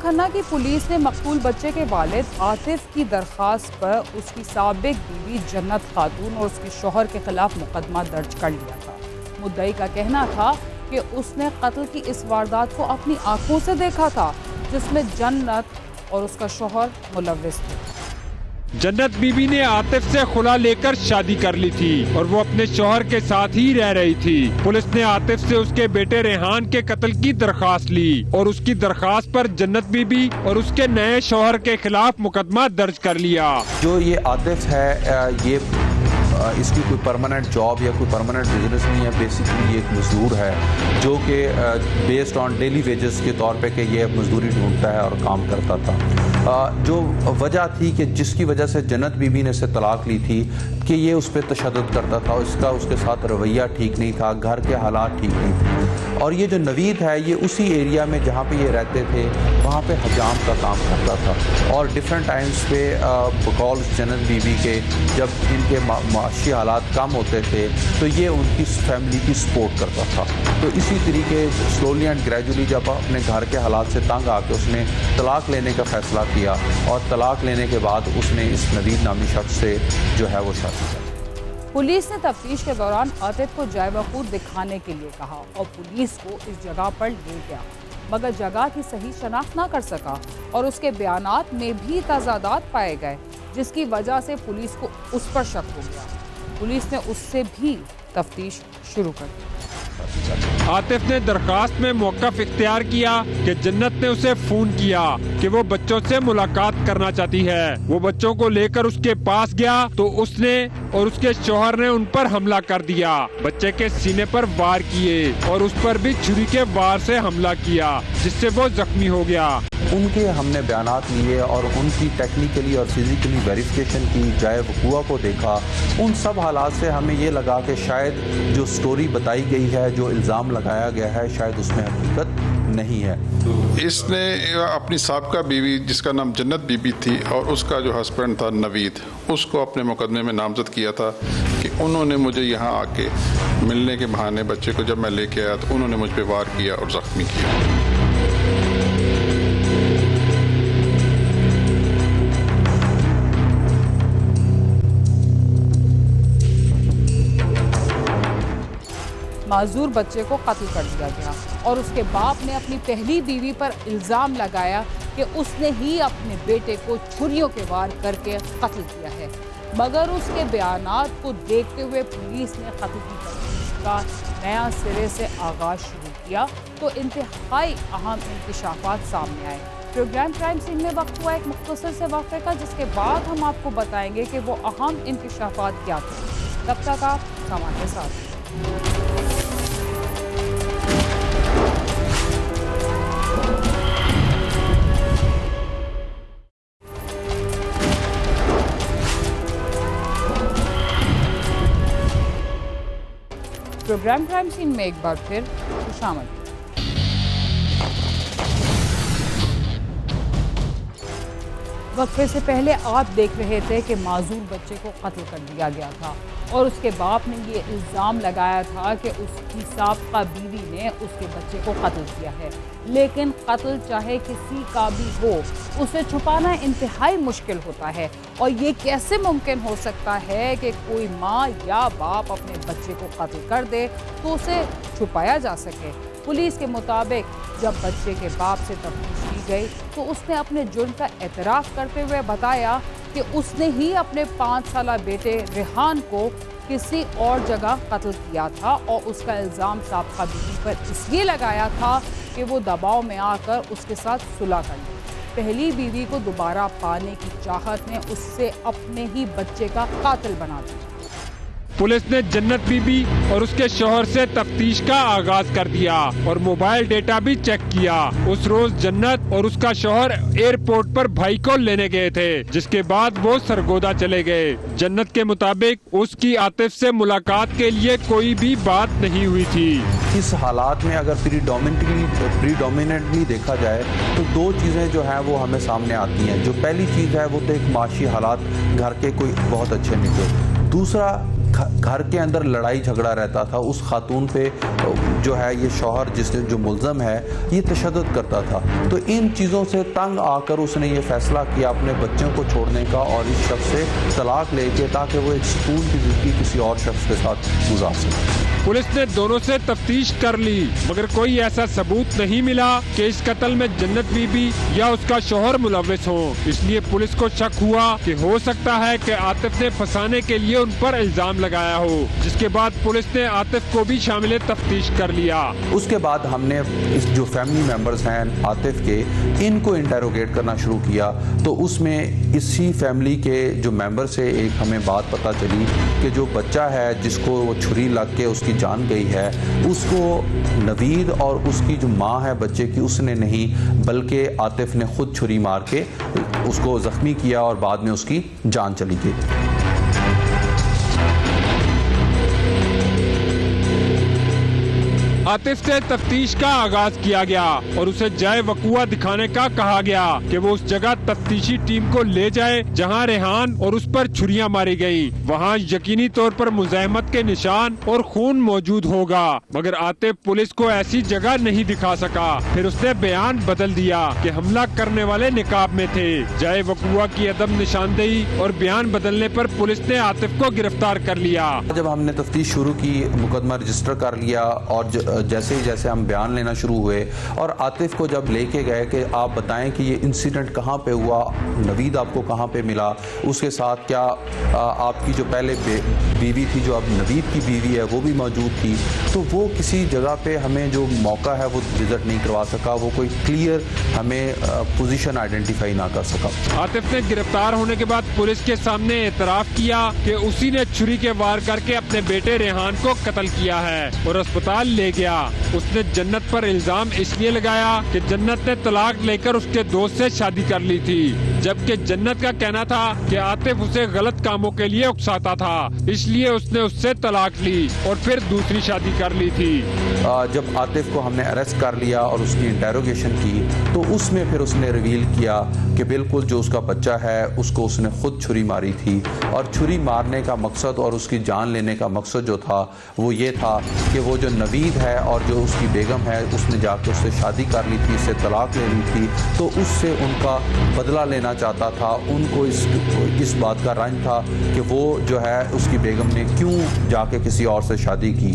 کھنہ کی پولیس نے مقتول بچے کے والد عاطف کی درخواست پر اس کی سابق بیوی جنت خاتون اور اس کے شوہر کے خلاف مقدمہ درج کر لیا تھا۔ مدعی کا کہنا تھا کہ اس نے قتل کی اس واردات کو اپنی آنکھوں سے دیکھا تھا جس میں جنت اور اس کا شوہر ملوث تھے۔ جنت بی بی نے عاطف سے خلا لے کر شادی کر لی تھی اور وہ اپنے شوہر کے ساتھ ہی رہ رہی تھی۔ پولیس نے عاطف سے اس کے بیٹے ریحان کے قتل کی درخواست لی اور اس کی درخواست پر جنت بی بی اور اس کے نئے شوہر کے خلاف مقدمہ درج کر لیا۔ جو یہ عاطف ہے یہ اس کی کوئی پرماننٹ جاب یا کوئی پرماننٹ بزنس نہیں ہے، بیسیکلی یہ ایک مزدور ہے جو کہ بیسڈ آن ڈیلی ویجز کے طور پہ کہ یہ مزدوری ڈھونڈتا ہے اور کام کرتا تھا۔ جو وجہ تھی کہ جس کی وجہ سے جنت بی بی نے اسے طلاق لی تھی کہ یہ اس پہ تشدد کرتا تھا، اس کے ساتھ رویہ ٹھیک نہیں تھا، گھر کے حالات ٹھیک نہیں تھے۔ اور یہ جو نوید ہے یہ اسی ایریا میں جہاں پہ یہ رہتے تھے وہاں پہ حجام کا کام کرتا تھا اور ڈفرینٹ ٹائمز پہ بقول جنت بی بی کے جب ان کے معاشی حالات کم ہوتے تھے تو یہ ان کی فیملی کی سپورٹ کرتا تھا۔ تو اسی طریقے سلولی اینڈ گریجولی جب اپنے گھر کے حالات سے تنگ آ کے اس نے طلاق لینے کا فیصلہ کیا اور طلاق لینے کے بعد اس نے اس نوید نامی شخص سے جو ہے وہ شادی کی۔ پولیس نے تفتیش کے دوران عاطف کو جائے وقوع دکھانے کے لیے کہا اور پولیس کو اس جگہ پر لے گیا، مگر جگہ کی صحیح شناخت نہ کر سکا اور اس کے بیانات میں بھی تضادات پائے گئے جس کی وجہ سے پولیس کو اس پر شک ہو گیا۔ پولیس نے اس سے بھی تفتیش شروع کر دی۔ عاطف نے درخواست میں موقف اختیار کیا کہ جنت نے اسے فون کیا کہ وہ بچوں سے ملاقات کرنا چاہتی ہے۔ وہ بچوں کو لے کر اس کے پاس گیا تو اس نے اور اس کے شوہر نے ان پر حملہ کر دیا، بچے کے سینے پر وار کیے اور اس پر بھی چھری کے وار سے حملہ کیا جس سے وہ زخمی ہو گیا۔ ان کے ہم نے بیانات لیے اور ان کی ٹیکنیکلی اور فزیکلی ویریفیکیشن کی، جائے وقوع کو دیکھا، ان سب حالات سے ہمیں یہ لگا کہ شاید جو سٹوری بتائی گئی ہے، جو الزام لگایا گیا ہے، شاید اس میں حقیقت نہیں ہے۔ اس نے اپنی سابقہ بیوی جس کا نام جنت بی بی تھی اور اس کا جو ہسبینڈ تھا نوید، اس کو اپنے مقدمے میں نامزد کیا تھا کہ انہوں نے مجھے یہاں آ کے ملنے کے بہانے بچے کو جب میں لے کے آیا تو انہوں نے مجھ پہ وار کیا اور زخمی کیا۔ معذور بچے کو قتل کر دیا گیا اور اس کے باپ نے اپنی پہلی بیوی پر الزام لگایا کہ اس نے ہی اپنے بیٹے کو چھریوں کے وار کر کے قتل کیا ہے، مگر اس کے بیانات کو دیکھتے ہوئے پولیس نے قتل کی تفتیش کا نیا سرے سے آغاز شروع کیا تو انتہائی اہم انکشافات سامنے آئے۔ پروگرام کرائم سین میں وقت ہوا ایک مختصر سے وقفے کا، جس کے بعد ہم آپ کو بتائیں گے کہ وہ اہم انکشافات کیا تھے۔ تب تک آپ ہمارے ساتھ۔ پروگرام کرائم سین میں ایک بار پھر خوش آمدید۔ وقفے سے پہلے آپ دیکھ رہے تھے کہ معذور بچے کو قتل کر دیا گیا تھا اور اس کے باپ نے یہ الزام لگایا تھا کہ اس کی سابقہ بیوی نے اس کے بچے کو قتل کیا ہے، لیکن قتل چاہے کسی کا بھی ہو اسے چھپانا انتہائی مشکل ہوتا ہے، اور یہ کیسے ممکن ہو سکتا ہے کہ کوئی ماں یا باپ اپنے بچے کو قتل کر دے تو اسے چھپایا جا سکے۔ پولیس کے مطابق جب بچے کے باپ سے تفتیش کی گئی تو اس نے اپنے جرم کا اعتراف کرتے ہوئے بتایا کہ اس نے ہی اپنے 5 سالہ بیٹے ریحان کو کسی اور جگہ قتل کیا تھا اور اس کا الزام سابقہ بیوی پر اس لیے لگایا تھا کہ وہ دباؤ میں آ کر اس کے ساتھ صلح کر لی۔ پہلی بیوی کو دوبارہ پانے کی چاہت نے اس سے اپنے ہی بچے کا قاتل بنا دیا۔ پولیس نے جنت بی بی اور اس کے شوہر سے تفتیش کا آغاز کر دیا اور موبائل ڈیٹا بھی چیک کیا۔ اس روز جنت اور اس کا شوہر ایئرپورٹ پر بھائی کو لینے گئے تھے، جس کے بعد وہ سرگودا چلے گئے۔ جنت کے مطابق اس کی عاطف سے ملاقات کے لیے کوئی بھی بات نہیں ہوئی تھی۔ اس حالات میں اگر پریڈومیننٹلی دیکھا جائے تو 2 چیزیں جو ہیں وہ ہمیں سامنے آتی ہیں۔ جو پہلی چیز ہے وہ تو ایک معاشی حالات گھر کے کوئی بہت اچھے نہیں تھے، دوسرا گھر کے اندر لڑائی جھگڑا رہتا تھا، اس خاتون پہ جو ہے یہ شوہر جس نے جو ملزم ہے یہ تشدد کرتا تھا. تو ان چیزوں سے تنگ آ کر اس نے یہ فیصلہ کیا اپنے بچوں کو چھوڑنے کا اور اس شخص سے طلاق لے کے تاکہ وہ ایک سکون کی زندگی کسی اور شخص کے ساتھ گزار سکے. پولیس نے دونوں سے تفتیش کر لی مگر کوئی ایسا ثبوت نہیں ملا کہ اس قتل میں جنت بی بی یا اس کا شوہر ملوث ہو. اس لیے پولیس کو شک ہوا کہ ہو سکتا ہے کہ عاطف نے پھنسانے کے لیے ان پر الزام لگایا ہو، جس کے بعد پولیس نے عاطف کو بھی شامل تفتیش کر لیا. اس کے بعد ہم نے اس جو فیملی ممبرز ہیں عاطف کے ان کو انٹیروگیٹ کرنا شروع کیا. تو اس میں اسی فیملی کے جو ممبر سے ایک ہمیں بات پتہ چلی کہ جو بچہ ہے جس کو وہ چھری لگ کے اس کی جان گئی ہے، اس کو نوید اور اس کی جو ماں ہے بچے کی اس نے نہیں بلکہ عاطف نے خود چھری مار کے اس کو زخمی کیا اور بعد میں اس کی جان چلی گئی. عاطف سے تفتیش کا آغاز کیا گیا اور اسے جائے وقوع دکھانے کا کہا گیا کہ وہ اس جگہ تفتیشی ٹیم کو لے جائے جہاں ریحان اور اس پر چھریاں ماری گئی. وہاں یقینی طور پر مزاحمت کے نشان اور خون موجود ہوگا، مگر عاطف پولیس کو ایسی جگہ نہیں دکھا سکا. پھر اس نے بیان بدل دیا کہ حملہ کرنے والے نقاب میں تھے. جائے وقوع کی عدم نشاندہی اور بیان بدلنے پر پولیس نے عاطف کو گرفتار کر لیا. جب ہم نے تفتیش شروع کی، مقدمہ رجسٹر کر لیا اور جیسے ہی ہم بیان لینا شروع ہوئے اور عاطف کو جب لے کے گئے کہ آپ بتائیں کہ یہ انسیڈنٹ کہاں پہ ہوا، نوید آپ کو کہاں پہ ملا، اس کے ساتھ کیا آپ کی جو پہلے بیوی تھی جو اب نوید کی بیوی ہے وہ بھی موجود تھی. تو وہ کسی جگہ پہ ہمیں جو موقع ہے وہ وزٹ نہیں کروا سکا، وہ کوئی کلیئر ہمیں پوزیشن آئیڈینٹیفائی نہ کر سکا. عاطف نے گرفتار ہونے کے بعد پولیس کے سامنے اعتراف کیا کہ اسی نے چھری کے وار کر کے اپنے بیٹے ریحان کو قتل کیا ہے اور اسپتال لے گیا. اس نے جنت پر الزام اس لیے لگایا کہ جنت نے طلاق لے کر اس کے دوست سے شادی کر لی تھی، جبکہ جنت کا کہنا تھا کہ عاطف اسے غلط کاموں کے لیے اکساتا تھا، اس لیے اس نے اس سے طلاق لی اور پھر دوسری شادی کر لی تھی. جب عاطف کو ہم نے اریسٹ کر لیا اور اس کی انٹیروگیشن کی تو اس میں پھر اس نے ریویل کیا کہ بالکل جو اس کا بچہ ہے اس کو اس نے خود چھری ماری تھی اور چھری مارنے کا مقصد اور اس کی جان لینے کا مقصد جو تھا وہ یہ تھا کہ وہ جو نوید ہے اور جو اس کی بیگم ہے اس نے جا کے اس سے شادی کر لی تھی، اس سے طلاق لے لی تھی، تو اس سے ان کا بدلہ لینا چاہتا تھا. ان کو اس بات کا رنج تھا کہ وہ جو ہے اس کی بیگم نے کیوں جا کے کسی اور سے شادی کی.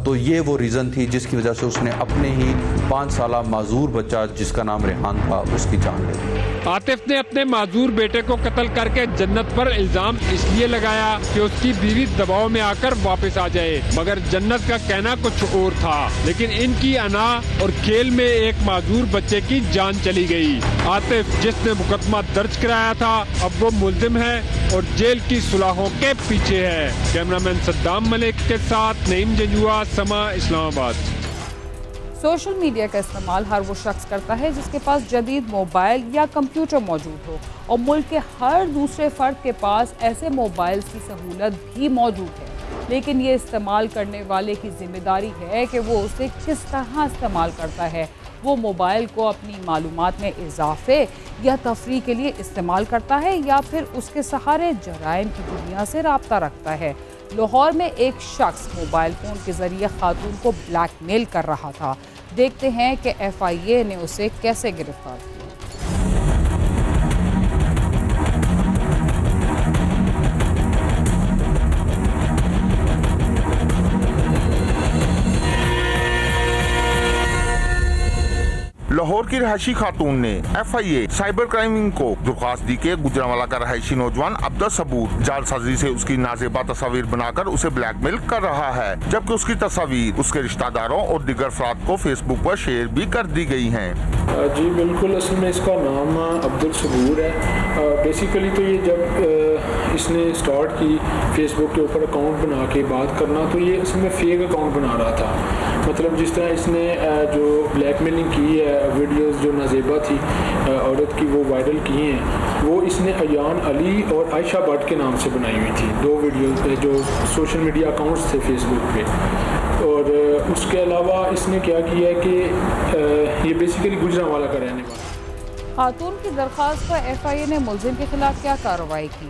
تو یہ وہ ریزن تھی جس کی وجہ سے اس نے اپنے ہی 5 سالہ معذور بچہ جس کا نام ریحان تھا اس کی جان لے لی. عاطف نے اپنے معذور بیٹے کو قتل کر کے جنت پر الزام اس لیے لگایا کہ اس کی بیوی دباؤ میں آ کر واپس آ جائے، مگر جنت کا کہنا کچھ اور تھا. لیکن ان کی انا اور کھیل میں ایک معذور بچے کی جان چلی گئی. عاطف جس نے مقدمہ درج کرایا تھا اب وہ ملزم ہے اور جیل کی سلاخوں کے پیچھے ہے. کیمرامین صدام ملک کے ساتھ نعیم جنجوا، سما، اسلام آباد. سوشل میڈیا کا استعمال ہر وہ شخص کرتا ہے جس کے پاس جدید موبائل یا کمپیوٹر موجود ہو، اور ملک کے ہر دوسرے فرد کے پاس ایسے موبائلز کی سہولت بھی موجود ہے. لیکن یہ استعمال کرنے والے کی ذمہ داری ہے کہ وہ اسے کس طرح استعمال کرتا ہے. وہ موبائل کو اپنی معلومات میں اضافے یا تفریح کے لیے استعمال کرتا ہے یا پھر اس کے سہارے جرائم کی دنیا سے رابطہ رکھتا ہے. لاہور میں ایک شخص موبائل فون کے ذریعے خاتون کو بلیک میل کر رہا تھا. دیکھتے ہیں کہ FIA نے اسے کیسے گرفتار کیا. لاہور کی رہائشی خاتون نے FIA سائبر کرائم کو درخواست دی کہ گجرانوالہ کا رہائشی نوجوان عبدالصبور جعل سازی سے اس کی نازیبا تصاویر بنا کر اسے بلیک میل کر رہا ہے، جبکہ اس کی تصاویر اس کے رشتہ داروں اور دیگر افراد کو فیس بک پر شیئر بھی کر دی گئی ہیں. جی بالکل، اصل میں اس کا نام عبدالصبور ہے. بیسیکلی تو یہ جب اس نے اسٹارٹ کی فیس بک کے اوپر اکاؤنٹ بنا کے بات کرنا، تو یہ اصل میں فیک اکاؤنٹ بنا رہا تھا. مطلب جس طرح اس نے جو بلیک میلنگ کی ہے، ویڈیوز جو نازیبا تھی عورت کی وہ وائرل کی ہیں، وہ اس نے ایان علی اور عائشہ بٹ کے نام سے بنائی ہوئی تھی. 2 ویڈیوز جو سوشل میڈیا اکاؤنٹس تھے فیس بک پہ. اور اس کے علاوہ اس نے کیا کیا ہے کہ یہ بیسیکلی گجرانوالہ کا رہنے والا. خاتون کی درخواست پر FIA نے ملزم کے خلاف کیا کارروائی کی؟